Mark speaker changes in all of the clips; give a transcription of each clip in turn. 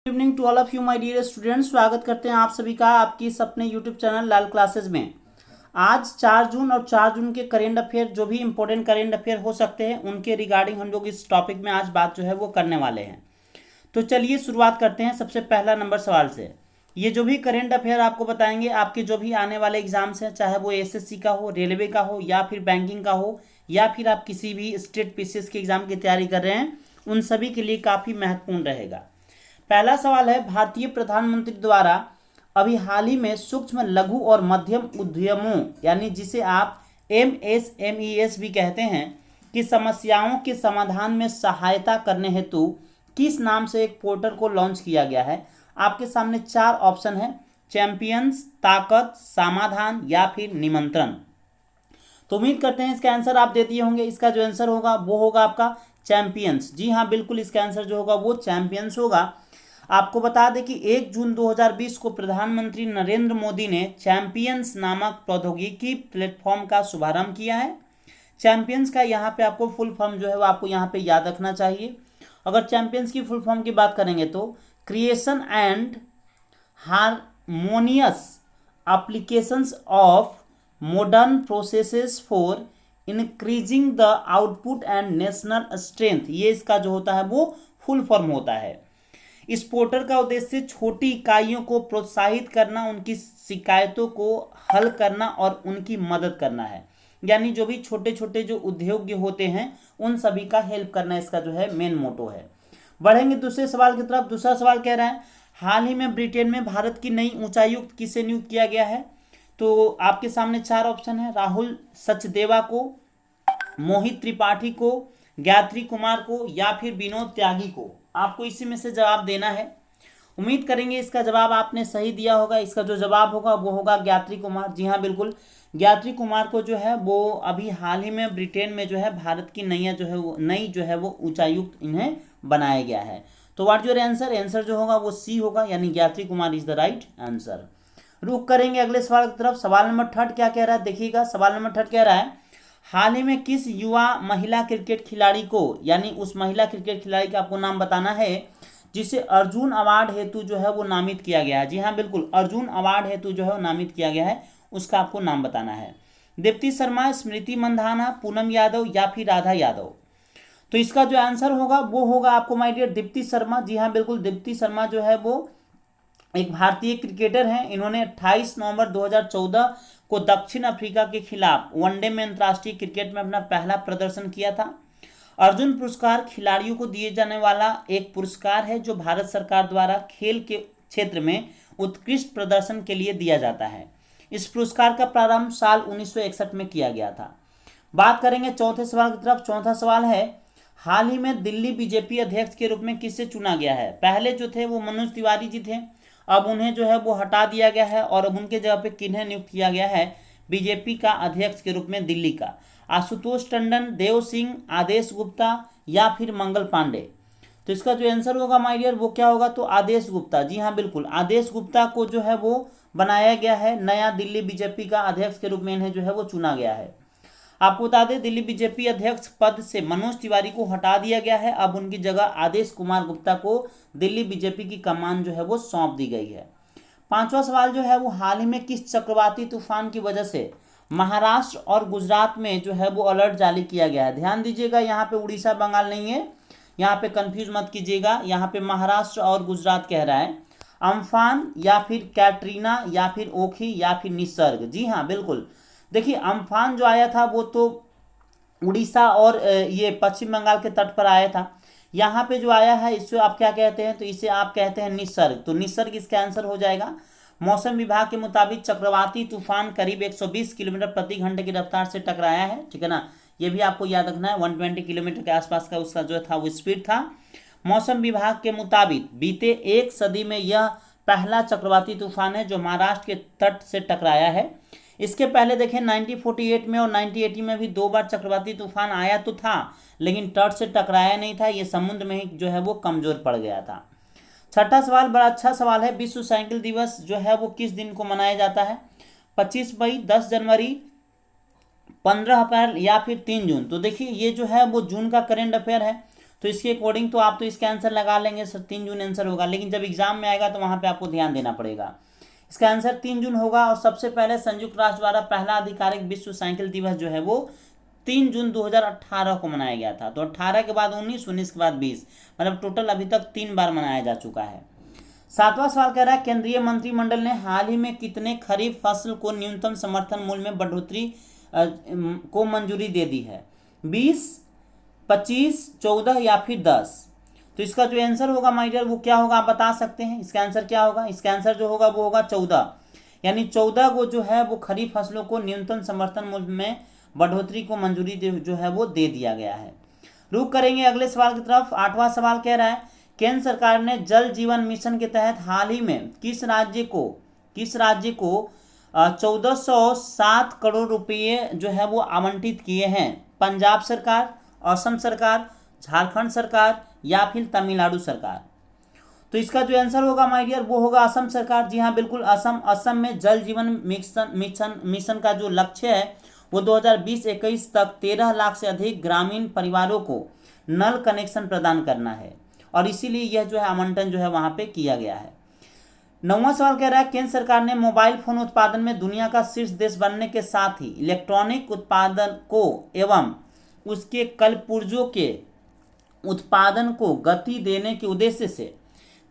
Speaker 1: Evening to all of you my dear students. स्वागत करते हैं आप सभी का आपकी इस अपने यूट्यूब चैनल लाल क्लासेस में। आज 4 जून और 4 जून के करेंट अफेयर जो भी इंपॉर्टेंट करेंट अफेयर हो सकते हैं उनके रिगार्डिंग हम लोग इस टॉपिक में आज बात जो है वो करने वाले हैं। तो चलिए शुरुआत करते हैं सबसे पहला नंबर सवाल से। ये जो भी करेंट अफेयर आपको बताएंगे आपके जो भी आने वाले एग्जाम्स हैं, चाहे वो एसएससी का हो, रेलवे का हो या फिर बैंकिंग का हो या फिर आप किसी भी स्टेट पीसीएस के एग्जाम की तैयारी कर रहे हैं, उन सभी के लिए काफ़ी महत्वपूर्ण रहेगा। पहला सवाल है, भारतीय प्रधानमंत्री द्वारा अभी हाल ही में सूक्ष्म लघु और मध्यम उद्यमों यानी जिसे आप एमएसएमईएस भी कहते हैं कि समस्याओं के समाधान में सहायता करने हेतु किस नाम से एक पोर्टल को लॉन्च किया गया है। आपके सामने 4 ऑप्शन है, चैंपियंस, ताकत, समाधान या फिर निमंत्रण। तो उम्मीद करते हैं इसका आंसर आप दे दिए होंगे। इसका जो आंसर होगा वो होगा आपका चैंपियंस। जी हाँ, बिल्कुल इसका आंसर जो होगा वो चैंपियंस होगा। आपको बता दें कि 1 जून 2020 को प्रधानमंत्री नरेंद्र मोदी ने चैंपियंस नामक प्रौद्योगिकी प्लेटफॉर्म का शुभारंभ किया है। चैंपियंस का यहाँ पे आपको फुल फॉर्म जो है वो आपको यहाँ पे याद रखना चाहिए। अगर चैंपियंस की फुल फॉर्म की बात करेंगे तो creation and harmonious applications of modern processes for increasing the output and national strength, ये इसका जो होता है वो फुल फॉर्म होता है। इस पोर्टल का उद्देश्य छोटी इकाइयों को प्रोत्साहित करना, उनकी शिकायतों को हल करना और उनकी मदद करना है। यानी जो भी छोटे छोटे जो उद्योग होते हैं उन सभी का हेल्प करना इसका जो है मेन मोटो है। बढ़ेंगे दूसरे सवाल की तरफ। दूसरा सवाल कह रहा है, हाल ही में ब्रिटेन में भारत की नई उच्चायुक्त किसे नियुक्त किया गया है। तो आपके सामने 4 ऑप्शन है, राहुल सचदेवा को, मोहित त्रिपाठी को, गायत्री कुमार को या फिर विनोद त्यागी को। आपको इसी में से जवाब देना है। उम्मीद करेंगे इसका जवाब आपने सही दिया होगा। इसका जो जवाब होगा वो होगा गायत्री कुमार। जी हाँ, बिल्कुल गायत्री कुमार को जो है वो अभी हाल ही में ब्रिटेन में जो है भारत की नई जो है वो उच्चायुक्त इन्हें बनाया गया है। तो व्हाट योर आंसर, आंसर जो होगा वो सी होगा, यानी Gayatri Kumar is the right answer. रुक करेंगे अगले सवाल की तरफ। सवाल नंबर 3 क्या कह रहा है देखिएगा। सवाल नंबर 3 कह रहा है, हाल ही में किस युवा महिला क्रिकेट खिलाड़ी को, यानी उस महिला क्रिकेट खिलाड़ी का आपको नाम बताना है जिसे अर्जुन अवार्ड हेतु जो है वो नामित किया गया है। जी हाँ, बिल्कुल अर्जुन अवार्ड हेतु जो है नामित किया गया है, उसका आपको नाम बताना है। दीप्ति शर्मा, स्मृति मंधाना, पूनम यादव या फिर राधा यादव। तो इसका जो आंसर होगा वो होगा आपको माय डियर दीप्ति शर्मा। जी हाँ, बिल्कुल दीप्ति शर्मा जो है वो एक भारतीय क्रिकेटर हैं। इन्होंने 28 नवंबर 2014 को दक्षिण अफ्रीका के खिलाफ वनडे में अंतर्राष्ट्रीय क्रिकेट में अपना पहला प्रदर्शन किया था। अर्जुन पुरस्कार खिलाड़ियों को दिए जाने वाला एक पुरस्कार है जो भारत सरकार द्वारा खेल के क्षेत्र में उत्कृष्ट प्रदर्शन के लिए दिया जाता है। इस पुरस्कार का प्रारंभ साल 1961 में किया गया था। बात करेंगे चौथे सवाल की तरफ। चौथा सवाल है, हाल ही में दिल्ली बीजेपी अध्यक्ष के रूप में किसे चुना गया है। पहले जो थे वो मनोज तिवारी जी थे, अब उन्हें जो है वो हटा दिया गया है और अब उनके जगह पे किन्हें नियुक्त किया गया है बीजेपी का अध्यक्ष के रूप में दिल्ली का। आशुतोष टंडन, देव सिंह, आदेश गुप्ता या फिर मंगल पांडे। तो इसका जो आंसर होगा माय डियर वो क्या होगा, तो आदेश गुप्ता। जी हाँ, बिल्कुल आदेश गुप्ता को जो है वो बनाया गया है नया दिल्ली बीजेपी का अध्यक्ष के रूप में, इन्हें जो है वो चुना गया है। आपको बता दें दिल्ली बीजेपी अध्यक्ष पद से मनोज तिवारी को हटा दिया गया है, अब उनकी जगह आदेश कुमार गुप्ता को दिल्ली बीजेपी की कमान जो है वो सौंप दी गई है। पांचवा सवाल जो है वो, हाल ही में किस चक्रवाती तूफान की वजह से महाराष्ट्र और गुजरात में जो है वो अलर्ट जारी किया गया है। ध्यान दीजिएगा, यहाँ पे उड़ीसा बंगाल नहीं है, यहाँ पे कंफ्यूज मत कीजिएगा। यहाँ पे महाराष्ट्र और गुजरात कह रहा है। अम्फान या फिर कैटरीना या फिर ओखी या फिर निसर्ग। जी हाँ, बिल्कुल देखिए अम्फान जो आया था वो तो उड़ीसा और ये पश्चिम बंगाल के तट पर आया था। यहाँ पे जो आया है इससे आप क्या कहते हैं, तो इसे आप कहते हैं निसर्ग। तो निसर्ग इसका आंसर हो जाएगा। मौसम विभाग के मुताबिक चक्रवाती तूफान करीब 120 किलोमीटर प्रति घंटे की रफ्तार से टकराया है। ठीक है ना, ये भी आपको याद रखना है। 120 किलोमीटर के आसपास का उसका जो था वो स्पीड था। मौसम विभाग के मुताबिक बीते 1 सदी में यह पहला चक्रवाती तूफान है जो महाराष्ट्र के तट से टकराया है। इसके पहले देखें 1948 में और 1980 में भी 2 बार चक्रवाती तूफान आया तो था, लेकिन तट से टकराया नहीं था, ये समुद्र में ही जो है वो कमजोर पड़ गया था। छठा सवाल बड़ा अच्छा सवाल है, विश्व साइकिल दिवस जो है वो किस दिन को मनाया जाता है। 25 मई, 10 जनवरी, 15 अप्रैल या फिर 3 जून। तो देखिए ये जो है वो जून का करेंट अफेयर है। तो इसके अकॉर्डिंग तो आप तो इसका आंसर लगा लेंगे सर, 3 जून आंसर होगा, लेकिन जब एग्जाम में आएगा तो वहाँ पे आपको ध्यान देना पड़ेगा। इसका आंसर 3 जून होगा। और सबसे पहले संयुक्त राष्ट्र द्वारा पहला आधिकारिक विश्व साइकिल दिवस जो है वो 3 जून 2018 को मनाया गया था। तो 18 के बाद 19, 19 के बाद 20, मतलब टोटल अभी तक 3 बार मनाया जा चुका है। 7वां सवाल कह रहा है केंद्रीय मंत्रिमंडल ने हाल ही में कितने खरीफ फसल को न्यूनतम समर्थन मूल्य में बढ़ोतरी को मंजूरी दे दी है? 20, 25, 14 या फिर 10? तो इसका जो आंसर होगा माय डियर वो क्या होगा, आप बता सकते हैं इसका आंसर क्या होगा? इसका आंसर जो होगा वो होगा 14, यानी 14 को जो है वो खरीफ फसलों को न्यूनतम समर्थन मूल्य में बढ़ोतरी को मंजूरी जो है वो दे दिया गया है। रुक करेंगे अगले सवाल की तरफ। 8वां सवाल कह रहा है केंद्र सरकार ने जल जीवन मिशन के तहत हाल ही में किस राज्य को 1407 करोड़ रुपये जो है वो आवंटित किए हैं? पंजाब सरकार, असम सरकार, झारखंड सरकार या फिर तमिलनाडु सरकार? तो इसका जो आंसर होगा माय डियर वो होगा असम सरकार। जी हाँ बिल्कुल, असम में जल जीवन मिशन का जो लक्ष्य है वो 2020-21 तक 13 लाख से अधिक ग्रामीण परिवारों को नल कनेक्शन प्रदान करना है, और इसीलिए यह जो है आवंटन जो है वहां पे किया गया है। 9वां सवाल कह रहा है केंद्र सरकार ने मोबाइल फोन उत्पादन में दुनिया का शीर्ष देश बनने के साथ ही इलेक्ट्रॉनिक उत्पादन को एवं उसके कलपुर्जों के उत्पादन को गति देने के उद्देश्य से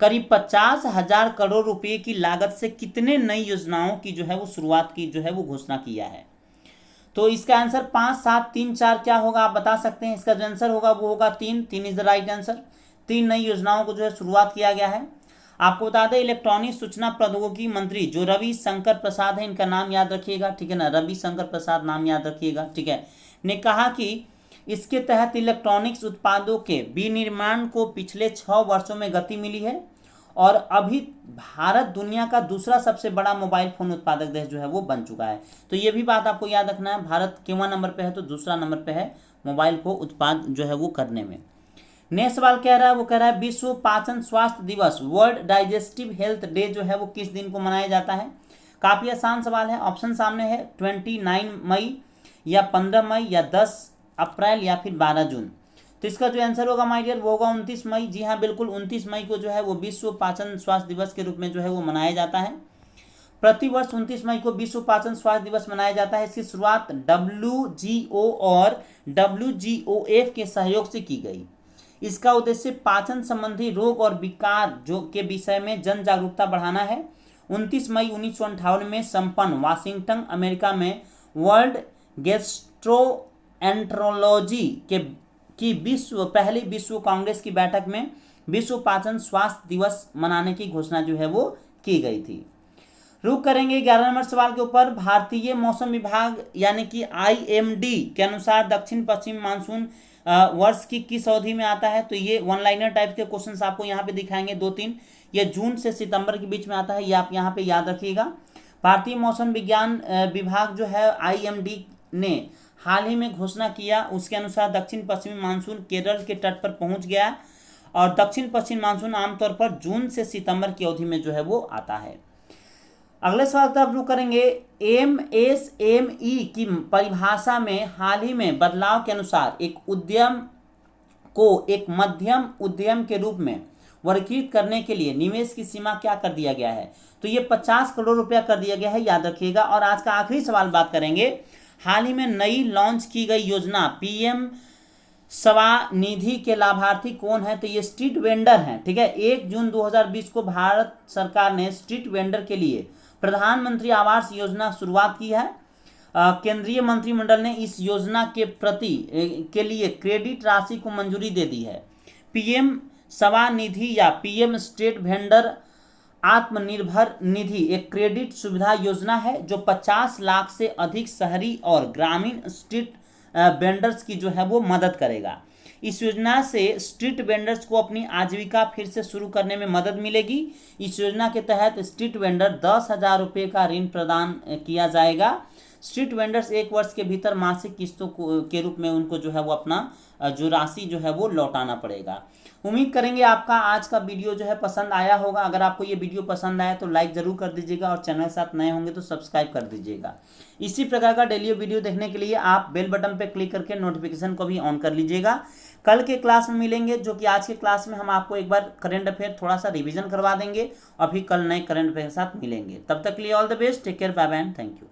Speaker 1: करीब 50,000 करोड़ रुपए की लागत से कितने नई योजनाओं की जो है वो शुरुआत की जो है वो घोषणा किया है? तो इसका आंसर 5, 7, 3, 4 क्या होगा, आप बता सकते हैं। इसका जो आंसर होगा वो होगा 3, 3 इज द राइट आंसर। 3 नई योजनाओं को जो है शुरुआत किया गया है। आपको बता दें इलेक्ट्रॉनिक सूचना प्रौद्योगिकी मंत्री जो रवि शंकर प्रसाद है, इनका नाम याद रखिएगा, ठीक है ना, रवि शंकर प्रसाद नाम याद रखिएगा, ठीक है, ने कहा कि इसके तहत इलेक्ट्रॉनिक्स उत्पादों के विनिर्माण को पिछले 6 वर्षों में गति मिली है, और अभी भारत दुनिया का दूसरा सबसे बड़ा मोबाइल फोन उत्पादक देश जो है वो बन चुका है। तो ये भी बात आपको याद रखना है, भारत केवां नंबर पे है? तो दूसरा नंबर पे है मोबाइल को उत्पाद जो है वो करने में। नेक्स्ट सवाल कह रहा है वो कह रहा है विश्व पाचन स्वास्थ्य दिवस वर्ल्ड डाइजेस्टिव हेल्थ डे जो है वो किस दिन को मनाया जाता है? काफी आसान सवाल है, ऑप्शन सामने है, 29 मई या 15 मई या 10 अप्रैल या फिर 12 जून। तो इसका जो आंसर होगा माय डियर वो होगा 29 मई। जी हाँ बिल्कुल, 29 मई को जो है वो विश्व पाचन स्वास्थ्य दिवस के रूप में जो है वो मनाया जाता है। प्रतिवर्ष 29 मई को विश्व पाचन स्वास्थ्य दिवस मनाया जाता है। इसकी शुरुआत WGO और WGOF के सहयोग से की गई। इसका उद्देश्य पाचन संबंधी रोग और विकार जो के विषय में जन जागरूकता बढ़ाना है। 29 मई 1958 में संपन्न वाशिंगटन अमेरिका में वर्ल्ड गैस्ट्रोएंटरोलॉजी की पहली विश्व कांग्रेस की बैठक में विश्व पाचन स्वास्थ्य दिवस मनाने की घोषणा जो है वो की गई थी। रुक करेंगे 11 नंबर सवाल के ऊपर। भारतीय मौसम विभाग यानी कि IMD के अनुसार दक्षिण पश्चिम मानसून वर्ष की किस अवधि में आता है? तो ये वन लाइनर टाइप के क्वेश्चंस आपको यहाँ पे दिखाएंगे 2-3। ये जून से सितंबर के बीच में आता है, ये आप यहाँ पे याद रखिएगा। भारतीय मौसम विज्ञान विभाग जो है IMD ने हाल ही में घोषणा किया, उसके अनुसार दक्षिण पश्चिमी मानसून केरल के तट पर पहुंच गया, और दक्षिण पश्चिम मानसून आमतौर पर जून से सितंबर की अवधि में जो है वो आता है। अगले सवाल तक शुरू करेंगे। MSME की परिभाषा में हाल ही में बदलाव के अनुसार एक उद्यम को एक मध्यम उद्यम के रूप में वर्गीकृत करने के लिए निवेश की सीमा क्या कर दिया गया है? तो ये 50 करोड़ रुपया कर दिया गया है, याद रखिएगा। और आज का आखिरी सवाल बात करेंगे, हाल ही में नई लॉन्च की गई योजना PM स्वनिधि के लाभार्थी कौन है? तो ये स्ट्रीट वेंडर हैं, ठीक है। 1 जून 2020 को भारत सरकार ने स्ट्रीट वेंडर के लिए प्रधानमंत्री आवास योजना शुरुआत की है। केंद्रीय मंत्रिमंडल ने इस योजना के लिए क्रेडिट राशि को मंजूरी दे दी है। PM स्वनिधि या PM street vendor Atmanirbhar Nidhi एक क्रेडिट सुविधा योजना है जो 50 लाख से अधिक शहरी और ग्रामीण स्ट्रीट वेंडर्स की जो है वो मदद करेगा। इस योजना से स्ट्रीट वेंडर्स को अपनी आजीविका फिर से शुरू करने में मदद मिलेगी। इस योजना के तहत स्ट्रीट वेंडर 10,000 रुपये का ऋण प्रदान किया जाएगा। स्ट्रीट वेंडर्स 1 वर्ष के भीतर मासिक किस्तों के रूप में उनको जो है वो अपना जो राशि जो है वो लौटाना पड़ेगा। उम्मीद करेंगे आपका आज का वीडियो जो है पसंद आया होगा। अगर आपको ये वीडियो पसंद आया तो लाइक ज़रूर कर दीजिएगा और चैनल के साथ नए होंगे तो सब्सक्राइब कर दीजिएगा। इसी प्रकार का डेली वीडियो देखने के लिए आप बेल बटन पर क्लिक करके नोटिफिकेशन को भी ऑन कर लीजिएगा। कल के क्लास में मिलेंगे, जो कि आज के क्लास में हम आपको एक बार करंट अफेयर थोड़ा सा रिवीजन करवा देंगे और फिर कल नए करंट अफेयर के साथ मिलेंगे। तब तक के लिए all the best, take care, bye bye and thank you.